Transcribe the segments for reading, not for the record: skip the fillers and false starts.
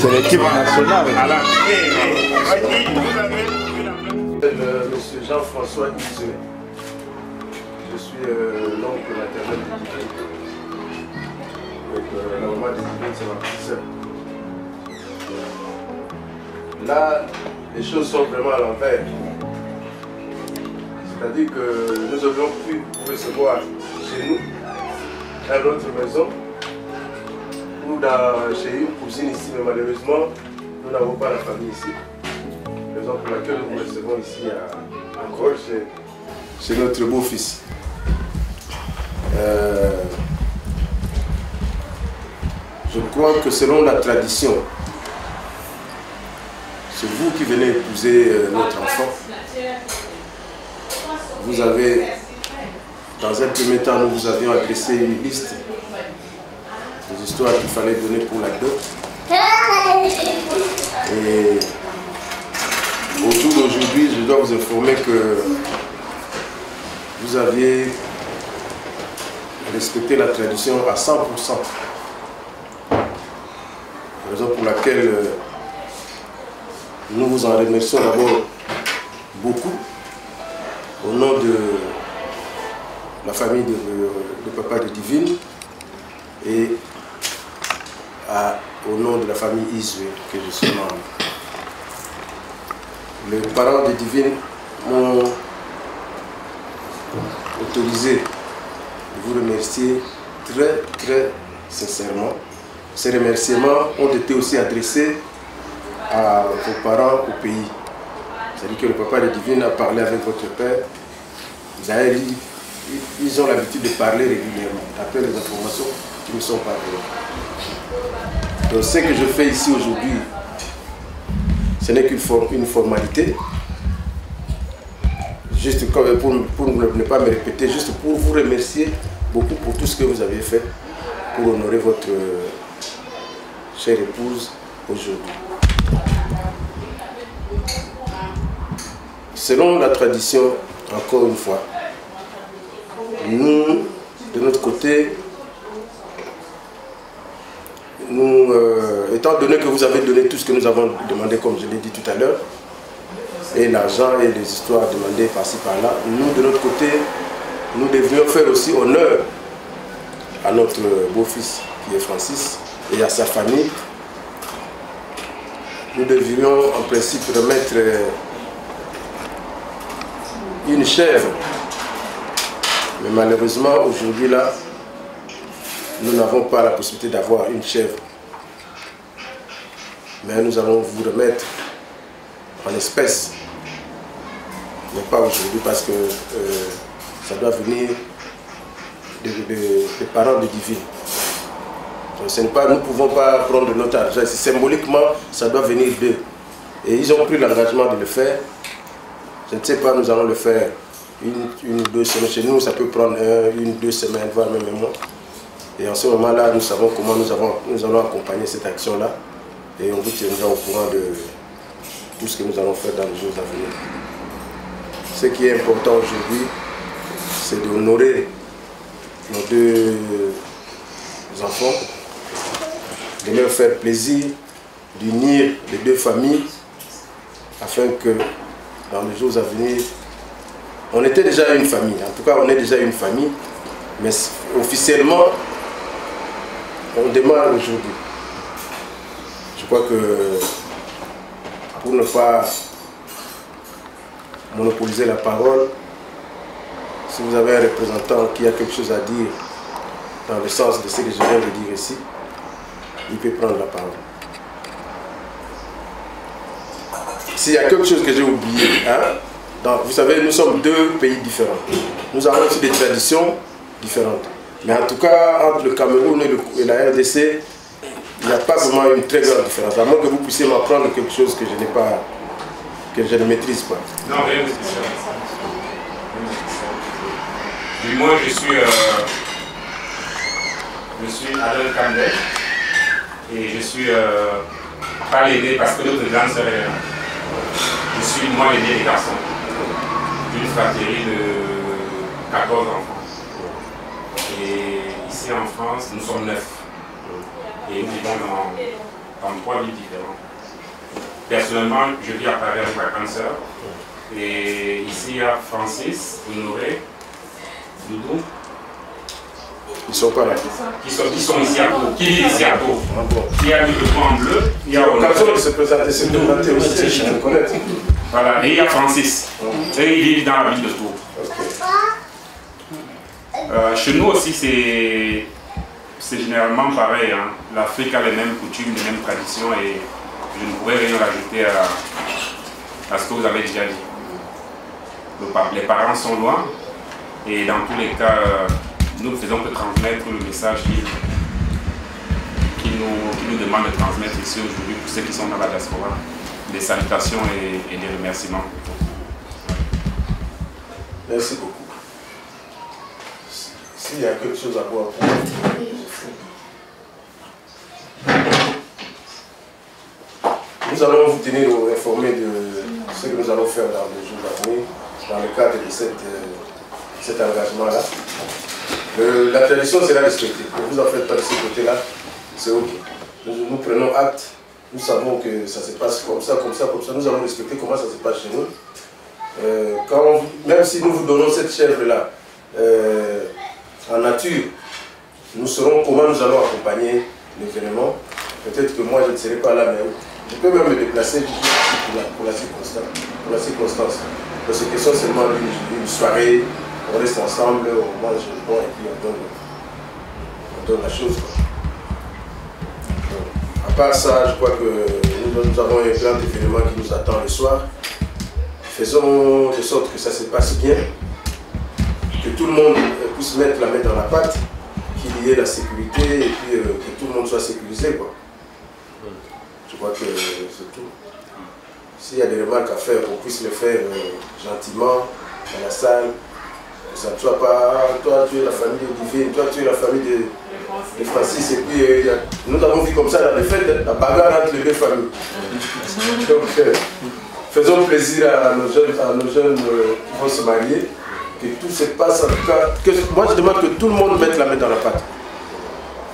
C'est l'équipe nationale. Monsieur Jean-François Isoué. Je suis l'oncle maternel de Divine. Donc la maman de Divine, c'est ma petite sœur. Là, les choses sont vraiment à l'envers. C'est-à-dire que nous aurions pu vous recevoir chez nous, à notre maison, ou chez une cousine ici, mais malheureusement, nous n'avons pas la famille ici. Raison pour laquelle nous vous recevons ici encore chez notre beau-fils. Je crois que selon la tradition, c'est vous qui venez épouser notre enfant. Vous avez, dans un premier temps, nous vous avions adressé une liste des histoires qu'il fallait donner pour la dot. Et au jour d'aujourd'hui, je dois vous informer que vous aviez respecté la tradition à 100%. Raison pour laquelle nous vous en remercions d'abord beaucoup au nom de la famille de papa de Divine et au nom de la famille Isoué que je suis membre. Les parents de Divine m'ont autorisé de vous remercier très très sincèrement. Ces remerciements ont été aussi adressés à vos parents au pays. C'est-à-dire que le papa de Divine a parlé avec votre père. Ils ont l'habitude de parler régulièrement, d'après les informations qui nous sont parvenues. Donc ce que je fais ici aujourd'hui, ce n'est qu'une formalité. Juste pour ne pas me répéter, juste pour vous remercier beaucoup pour tout ce que vous avez fait pour honorer votre chère épouse aujourd'hui. Selon la tradition, encore une fois, nous, de notre côté, étant donné que vous avez donné tout ce que nous avons demandé, comme je l'ai dit tout à l'heure, et l'argent et les histoires demandées par-ci par-là, nous, de notre côté, nous devions faire aussi honneur à notre beau-fils, qui est Francis, et à sa famille. Nous devrions en principe remettre une chèvre. Mais malheureusement, aujourd'hui là, nous n'avons pas la possibilité d'avoir une chèvre. Mais nous allons vous remettre en espèces. Mais pas aujourd'hui parce que ça doit venir des parents de Divine. Donc, nous ne pouvons pas prendre notre argent. Symboliquement, ça doit venir d'eux. Et ils ont pris l'engagement de le faire. Je ne sais pas, nous allons le faire une ou deux semaines. Chez nous, ça peut prendre une ou deux semaines, voire même un mois. Et en ce moment-là, nous savons comment nous allons accompagner cette action-là. Et on vous tiendra au courant de tout ce que nous allons faire dans les jours à venir. Ce qui est important aujourd'hui, c'est d'honorer nos deux enfants, de leur faire plaisir, d'unir les deux familles, afin que dans les jours à venir, on était déjà une famille, en tout cas on est déjà une famille, mais officiellement, on démarre aujourd'hui. Je crois que pour ne pas monopoliser la parole, si vous avez un représentant qui a quelque chose à dire dans le sens de ce que je viens de dire ici, il peut prendre la parole. S'il y a quelque chose que j'ai oublié, donc, vous savez, nous sommes deux pays différents. Nous avons aussi des traditions différentes. Mais en tout cas, entre le Cameroun et la RDC, il n'y a pas vraiment une très grande différence. À moins que vous puissiez m'apprendre quelque chose que je n'ai pas, que je ne maîtrise pas. Non, rien de spécial. Du moins, je suis Adel Kandel et je suis pas l'aîné parce que notre grande sœur est là. Je suis moi l'aîné des garçons d'une fratrie de 14 enfants. Et ici en France, nous sommes 9. Et nous vivons dans 3 villes différentes. Personnellement, je vis à Paris avec ma grande sœur. Et ici, il y a Francis, Honoré, Doudou. Ils sont pas là. Qui sont ici à Pau. Qui vit ici à Pau. Qui a mis le point en bleu. Il y a l'occasion de se présenter, c'est de présenter aussi, je me connais. Voilà, et il y a Francis. Et ils vivent dans la ville de Pau. Chez nous aussi, c'est généralement pareil. Hein. L'Afrique a les mêmes coutumes, les mêmes traditions et je ne pourrais rien rajouter à ce que vous avez déjà dit. Les parents sont loin et dans tous les cas, nous ne faisons que transmettre le message qu'ils nous demandent de transmettre ici aujourd'hui pour ceux qui sont dans la diaspora. Des salutations et des remerciements. Merci beaucoup. S'il y a quelque chose à voir, nous allons vous tenir informés de ce que nous allons faire dans les jours à venir, dans le cadre de cet engagement-là. La tradition sera respectée. Ne vous en faites pas de ce côté-là, c'est OK. Nous prenons acte, nous savons que ça se passe comme ça, comme ça, comme ça. Nous allons respecter comment ça se passe chez nous. Même si nous vous donnons cette chèvre-là, en nature, nous saurons comment nous allons accompagner l'événement. Peut-être que moi je ne serai pas là, mais je peux même me déplacer pour la circonstance. Parce que c'est question seulement d'une soirée, on reste ensemble, on mange, on boit et puis on donne la chose. À part ça, je crois que nous avons un grand événement qui nous attend le soir. Faisons de sorte que ça se passe bien, que tout le monde puisse mettre la main dans la pâte, qu'il y ait la sécurité et puis que tout le monde soit sécurisé, quoi. Je crois que c'est tout. S'il y a des remarques à faire, on puisse le faire gentiment dans la salle. Que ça ne soit pas, toi tu es la famille de Divine, toi tu es la famille de Francis, et puis nous avons vu comme ça dans les fêtes, la bagarre entre les deux familles. Donc, faisons plaisir à nos jeunes qui vont se marier, que tout se passe en tout cas. Moi je demande que tout le monde mette la main dans la pâte.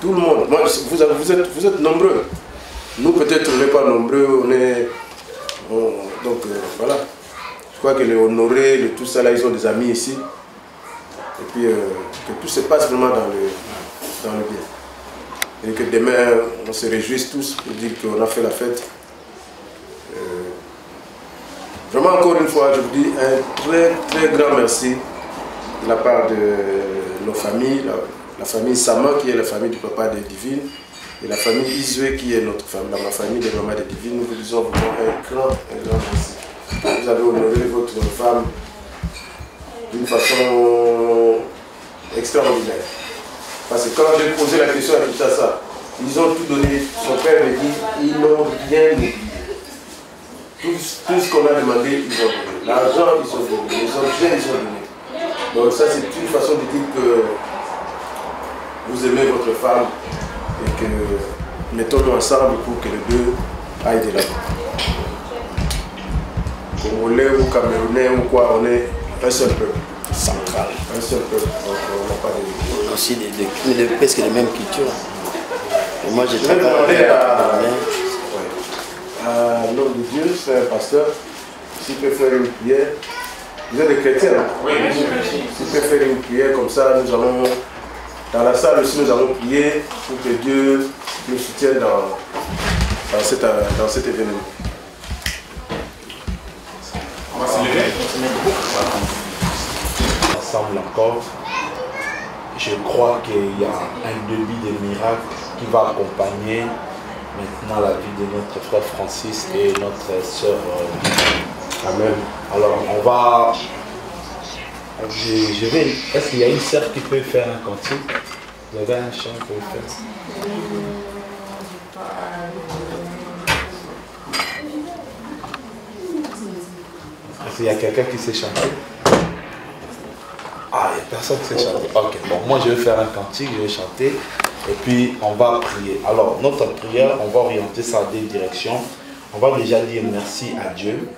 Tout le monde. Moi, vous êtes nombreux. Nous peut-être on n'est pas nombreux, donc voilà. Je crois que les Honorés, tout ça là, ils ont des amis ici. Et puis que tout se passe vraiment dans le bien. Et que demain on se réjouisse tous pour dire qu'on a fait la fête. Vraiment encore une fois, je vous dis un très très grand merci de la part de nos familles, la famille Sama qui est la famille du papa de Divine et la famille Isoué qui est notre famille, la famille de maman de Divine. Nous vous disons vraiment un grand merci. Vous avez honoré votre femme d'une façon extraordinaire. Parce que quand j'ai posé la question à Kinshasa, ils ont tout donné. Son père me dit, ils n'ont rien oublié. Tout ce qu'on a demandé, ils ont donné. L'argent, ils ont donné. Les objets, ils ont donné. Donc ça, c'est une façon de dire que vous aimez votre femme et que mettons-nous ensemble pour que les deux aillent de l'avant. Congolais ou Camerounais ou quoi, on est un seul peuple. Central. Un seul peuple. Donc on n'a pas de... Aussi presque les mêmes cultures. Et moi, j'ai travaillé à l'homme de Dieu, c'est un pasteur. S'il peut faire une prière, vous êtes des chrétiens, hein? Oui, bien sûr. S'il peut faire une prière comme ça, nous allons, dans la salle aussi, nous allons prier pour que Dieu nous soutienne dans cet événement. On va se lever. Ensemble encore, je crois qu'il y a un début de miracle qui va accompagner maintenant la vie de notre frère Francis et notre sœur. Amen. Alors on va... Je vais... Est-ce qu'il y a une sœur qui peut faire un cantique? Vous avez un chant pour le faire? Est-ce qu'il y a quelqu'un qui sait chanter? Ah, il n'y a personne qui sait chanter. Ok, bon, moi je vais faire un cantique, je vais chanter et puis on va prier. Alors, notre prière, on va orienter ça à des directions. On va déjà dire merci à Dieu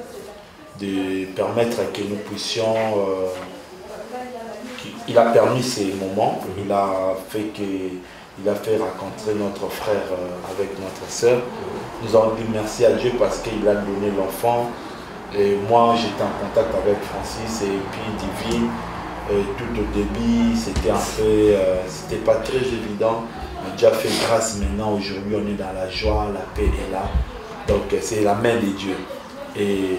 de permettre que nous puissions... il a permis ces moments, il a fait que il a fait rencontrer notre frère avec notre soeur. Nous avons dit merci à Dieu parce qu'il a donné l'enfant. Et moi, j'étais en contact avec Francis et puis Divine. Et tout au début, c'était un peu, c'était pas très évident. Mais Dieu a fait grâce maintenant. Aujourd'hui, on est dans la joie, la paix est là. Donc, c'est la main de Dieu. Et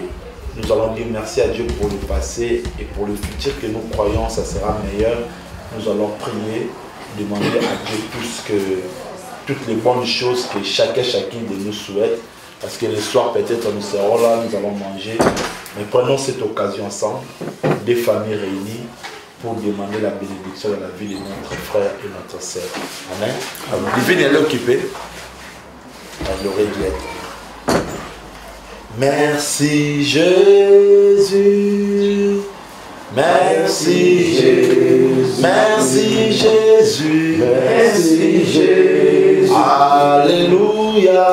nous allons dire merci à Dieu pour le passé et pour le futur que nous croyons, ça sera meilleur. Nous allons prier, demander à Dieu toutes les bonnes choses que chacune de nous souhaite. Parce que le soir, peut-être, nous serons là, nous allons manger. Mais prenons cette occasion ensemble, des familles réunies, pour demander la bénédiction dans la vie de notre frère et notre sœur. Amen. Alors, Divine, elle est occupée. Elle aurait dû être. Merci Jésus. Merci Jésus. Merci Jésus. Merci Jésus. Alléluia.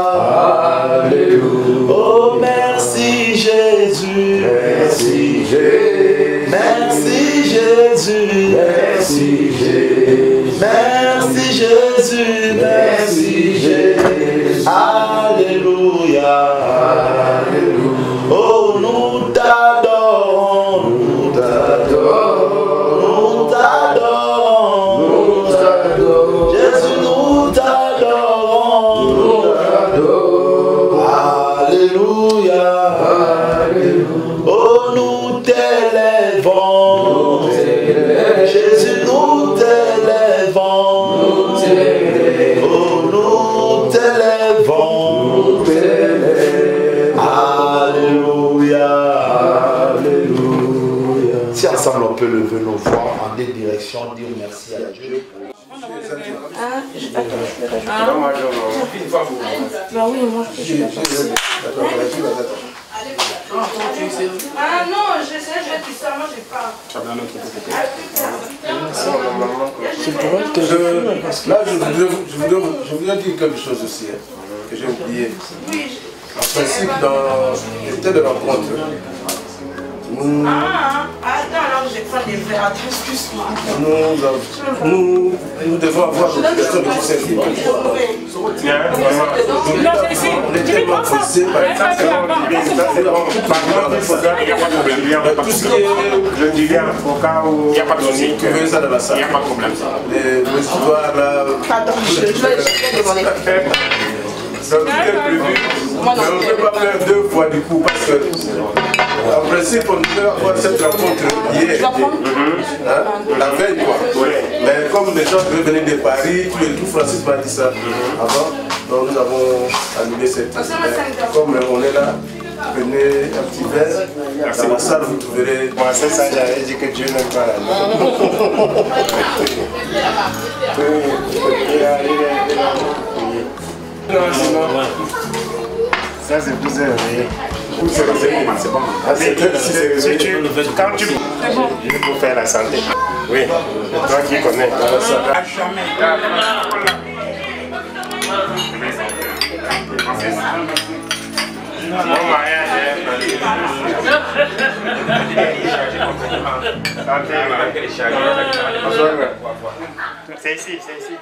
Alléluia. Oh merci Jésus. Merci Jésus. Merci Jésus. Merci Jésus. Merci Jésus. Merci Jésus. Alléluia. Alléluia. Oh nous t'adorons. Nous t'adorons. Nous t'adorons. Nous t'adorons. Jésus nous t'adorons. Nous t'adorons. Alléluia. Alléluia. Oh nous t'élèvons. Jésus nous t'élèvons. Oh nous t'élèvons. Alléluia. Alléluia. Si ensemble on peut lever nos voix en des directions, dire merci à Dieu. Bah oui, moi je peux passer. Ah non, je sais, je vais tout ça, moi j'ai pas. Là, je voudrais dire quelque chose aussi, que j'ai oublié. En principe, dans le temps de rencontre, attends, alors je vais prendre des verres, attends, excuse-moi. nous devons avoir des personnes de tout service. On est tellement pressés par Je dirais au cas où il n'y a pas de souci. Tu veux ça dans la salle? Il n'y a pas de problème. Les histoires là. Pardon, je vais demander. Ça tout est prévu, mais on ne peut pas faire deux fois du coup parce que en principe on devait avoir cette rencontre hier, la veille quoi. Mais comme les gens veulent venir de Paris, tout Francis m'a dit ça avant, donc nous avons annulé cette. Comme on est là, venez un petit verre, dans la salle vous trouverez. Moi c'est ça, j'avais dit que Dieu n'aime pas la non, sinon, ça c'est plus élevé. C'est bon. Quand tu il faut faire la santé. Oui, toi qui connais. Mon mariage est c'est ici, c'est ici.